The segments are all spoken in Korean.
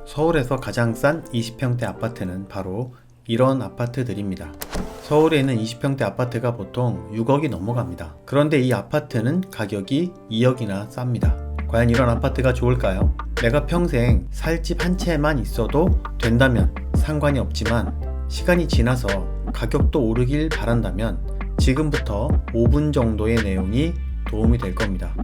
서울에서 가장 싼 20평대 아파트는 바로 이런 아파트들입니다. 서울에 있는 20평대 아파트가 보통 6억이 넘어갑니다. 그런데 이 아파트는 가격이 2억이나 쌉니다. 과연 이런 아파트가 좋을까요? 내가 평생 살 집 한 채만 있어도 된다면 상관이 없지만 시간이 지나서 가격도 오르길 바란다면 지금부터 5분 정도의 내용이 도움이 될 겁니다.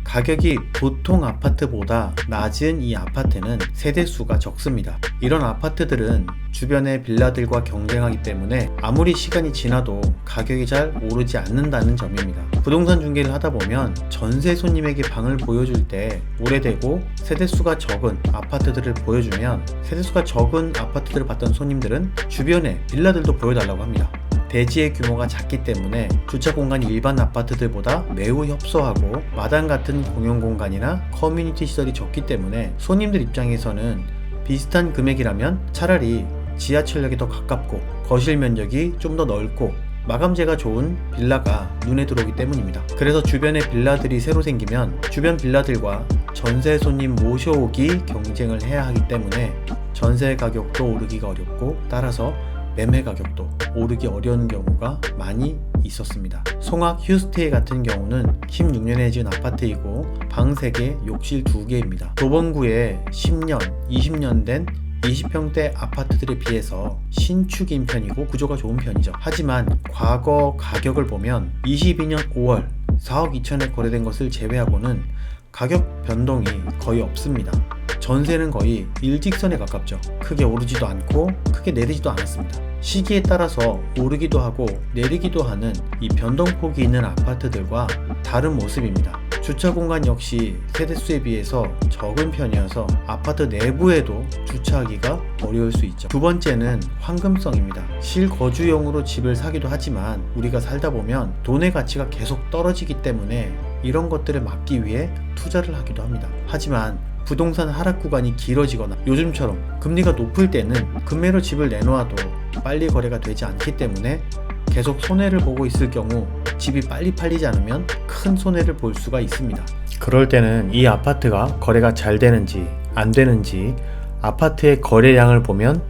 가격이 보통 아파트보다 낮은 이 아파트는 세대수가 적습니다. 이런 아파트들은 주변의 빌라들과 경쟁하기 때문에 아무리 시간이 지나도 가격이 잘 오르지 않는다는 점입니다. 부동산 중개를 하다 보면 전세 손님에게 방을 보여줄 때 오래되고 세대수가 적은 아파트들을 보여주면 세대수가 적은 아파트들을 봤던 손님들은 주변에 빌라들도 보여달라고 합니다. 대지의 규모가 작기 때문에 주차 공간이 일반 아파트들보다 매우 협소하고 마당 같은 공용 공간이나 커뮤니티 시설이 적기 때문에 손님들 입장에서는 비슷한 금액이라면 차라리 지하철역이 더 가깝고 거실 면적이 좀 더 넓고 마감재가 좋은 빌라가 눈에 들어오기 때문입니다. 그래서 주변에 빌라들이 새로 생기면 주변 빌라들과 전세 손님 모셔오기 경쟁을 해야 하기 때문에 전세 가격도 오르기가 어렵고 따라서 매매 가격도 오르기 어려운 경우가 많이 있었습니다. 송악 휴스테이 같은 경우는 16년에 지은 아파트이고 방 3개, 욕실 2개입니다. 도봉구에 10년, 20년 된 20평대 아파트들에 비해서 신축인 편이고 구조가 좋은 편이죠. 하지만 과거 가격을 보면 22년 5월 4억 2천에 거래된 것을 제외하고는 가격 변동이 거의 없습니다. 전세는 거의 일직선에 가깝죠. 크게 오르지도 않고 크게 내리지도 않았습니다. 시기에 따라서 오르기도 하고 내리기도 하는 이 변동폭이 있는 아파트들과 다른 모습입니다. 주차 공간 역시 세대수에 비해서 적은 편이어서 아파트 내부에도 주차하기가 어려울 수 있죠. 두 번째는 황금성입니다. 실거주용으로 집을 사기도 하지만 우리가 살다 보면 돈의 가치가 계속 떨어지기 때문에 이런 것들을 막기 위해 투자를 하기도 합니다. 하지만 부동산 하락 구간이 길어지거나 요즘처럼 금리가 높을 때는 금매로 집을 내놓아도 빨리 거래가 되지 않기 때문에 계속 손해를 보고 있을 경우 집이 빨리 팔리지 않으면 큰 손해를 볼 수가 있습니다. 그럴 때는 이 아파트가 거래가 잘 되는지 안 되는지 아파트의 거래량을 보면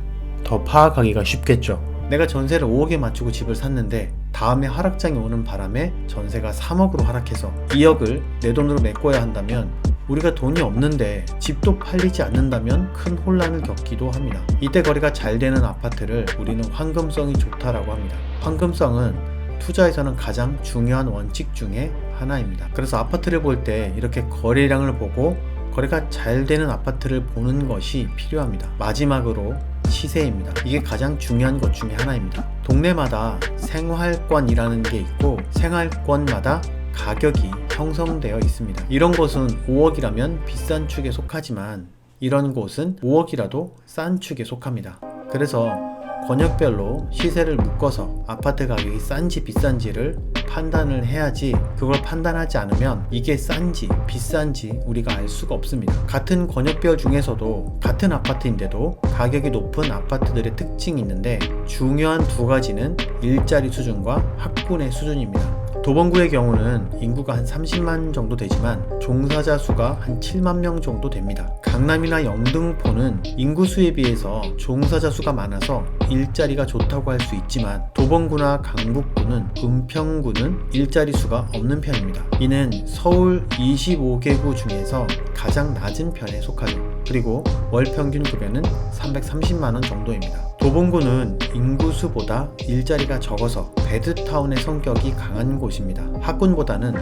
더 파악하기가 쉽겠죠. 내가 전세를 5억에 맞추고 집을 샀는데 다음에 하락장이 오는 바람에 전세가 3억으로 하락해서 2억을 내 돈으로 메꿔야 한다면 우리가 돈이 없는데 집도 팔리지 않는다면 큰 혼란을 겪기도 합니다. 이때 거래가 잘 되는 아파트를 우리는 황금성이 좋다라고 합니다. 황금성은 투자에서는 가장 중요한 원칙 중에 하나입니다. 그래서 아파트를 볼 때 이렇게 거래량을 보고 거래가 잘 되는 아파트를 보는 것이 필요합니다. 마지막으로 시세입니다. 이게 가장 중요한 것 중에 하나입니다. 동네마다 생활권이라는 게 있고 생활권마다 가격이 형성되어 있습니다. 이런 곳은 5억이라면 비싼 축에 속하지만 이런 곳은 5억이라도 싼 축에 속합니다. 그래서 권역별로 시세를 묶어서 아파트 가격이 싼지 비싼지를 판단을 해야지 그걸 판단하지 않으면 이게 싼지 비싼지 우리가 알 수가 없습니다. 같은 권역별 중에서도 같은 아파트인데도 가격이 높은 아파트들의 특징이 있는데 중요한 두 가지는 일자리 수준과 학군의 수준입니다. 도봉구의 경우는 인구가 한 30만 정도 되지만 종사자 수가 한 7만 명 정도 됩니다. 강남이나 영등포는 인구 수에 비해서 종사자 수가 많아서 일자리가 좋다고 할 수 있지만 도봉구나 강북구는 은평구는 일자리 수가 없는 편입니다. 이는 서울 25개구 중에서 가장 낮은 편에 속하죠. 그리고 월 평균 급여는 330만원 정도입니다. 도봉구는 인구수보다 일자리가 적어서 배드타운의 성격이 강한 곳입니다. 학군보다는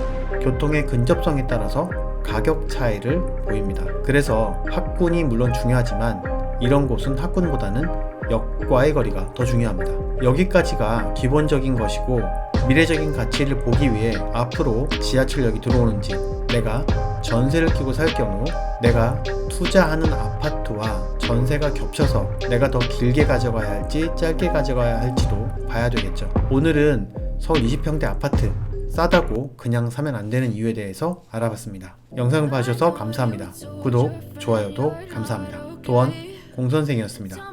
교통의 근접성에 따라서 가격 차이를 보입니다. 그래서 학군이 물론 중요하지만 이런 곳은 학군보다는 역과의 거리가 더 중요합니다. 여기까지가 기본적인 것이고 미래적인 가치를 보기 위해 앞으로 지하철역이 들어오는지 내가 전세를 끼고 살 경우 내가 투자하는 아파트와 전세가 겹쳐서 내가 더 길게 가져가야 할지 짧게 가져가야 할지도 봐야 되겠죠. 오늘은 서울 20평대 아파트 싸다고 그냥 사면 안 되는 이유에 대해서 알아봤습니다. 영상을 봐주셔서 감사합니다. 구독, 좋아요도 감사합니다. 도원 공선생이었습니다.